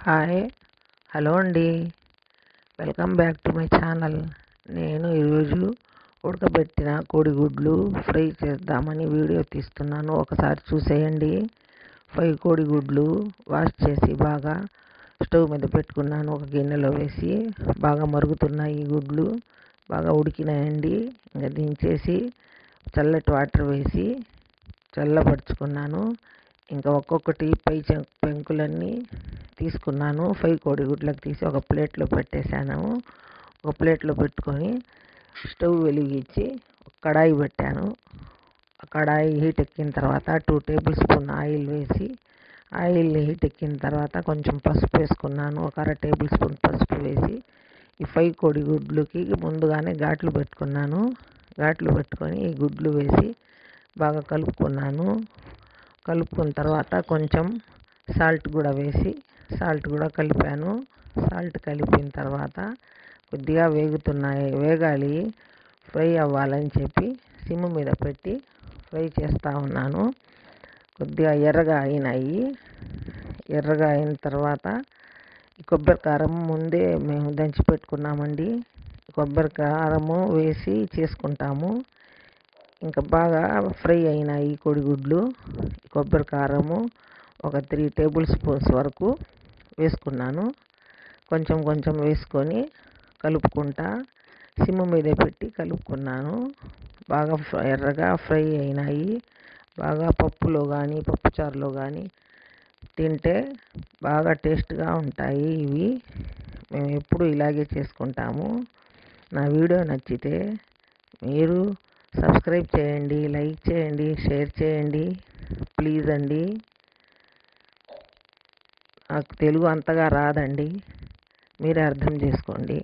Hi hello అండి. Welcome back to my channel. నేను ఈరోజు ఉడకబెట్టిన కోడిగుడ్లు ఫ్రై చేద్దామని వీడియో తీస్తున్నాను. ఒకసారి చూసేయండి. 5 కోడిగుడ్లు వాష్ చేసి బాగా స్టవ్ మీద పెట్టుకున్నాను. ఒక గిన్నెలో వేసి బాగా మరుగుతున్నాయి. ఈ గుడ్లు బాగా ఉడికినాయండి. ఇంకా దించేసి చల్లటి వాటర్ వేసి చల్లబరుచుకున్నాను. ఇంకా ఒక్కొక్కటి పెంకులన్నీ తీసుకున్నాను. 5 కోడిగుడ్లకు తీసి ఒక ప్లేట్లో పెట్టేశాను. ఒక ప్లేట్లో పెట్టుకొని స్టవ్ వెలిగించి కడాయి పెట్టాను. కడాయి హీట్ ఎక్కిన తర్వాత 2 టేబుల్ స్పూన్ ఆయిల్ వేసి ఆయిల్ హీట్ ఎక్కిన తర్వాత కొంచెం పసుపు వేసుకున్నాను. ఒక 1/2 టేబుల్ స్పూన్ పసుపు వేసి ఈ 5 కోడిగుడ్లకి ముందుగానే ఘాట్లు పెట్టుకున్నాను. ఘాట్లు పెట్టుకొని ఈ గుడ్లు వేసి బాగా కలుపుకున్నాను. కలుపుకున్న తర్వాత కొంచెం సాల్ట్ కూడా వేసి సాల్ట్ కూడా కలిపాను. సాల్ట్ కలిపిన తర్వాత కొద్దిగా వేగాలి, ఫ్రై అవ్వాలని చెప్పి సిమ్ మీద పెట్టి ఫ్రై చేస్తూ ఉన్నాను. కొద్దిగా ఎర్రగా అయినాయి. ఎర్రగా అయిన తర్వాత కొబ్బరి కారం ముందే మేము దంచి పెట్టుకున్నామండి. కొబ్బరి కారము వేసి చేసుకుంటాము. ఇంకా బాగా ఫ్రై అయినాయి కోడిగుడ్లు. కొబ్బరి కారము ఒక 3 టేబుల్ స్పూన్స్ వరకు వేసుకున్నాను. కొంచెం కొంచెం వేసుకొని కలుపుకుంటా సిమ్ మీద పెట్టి కలుపుకున్నాను. బాగా ఎర్రగా ఫ్రై అయినాయి. బాగా పప్పులో కానీ పప్పుచారులో కానీ తింటే బాగా టేస్ట్గా ఉంటాయి. ఇవి మేము ఎప్పుడు ఇలాగే చేసుకుంటాము. నా వీడియో నచ్చితే మీరు సబ్స్క్రైబ్ చేయండి, లైక్ చేయండి, షేర్ చేయండి ప్లీజ్ అండి. నాకు తెలుగు అంతగా రాదండి, మీరే అర్థం చేసుకోండి.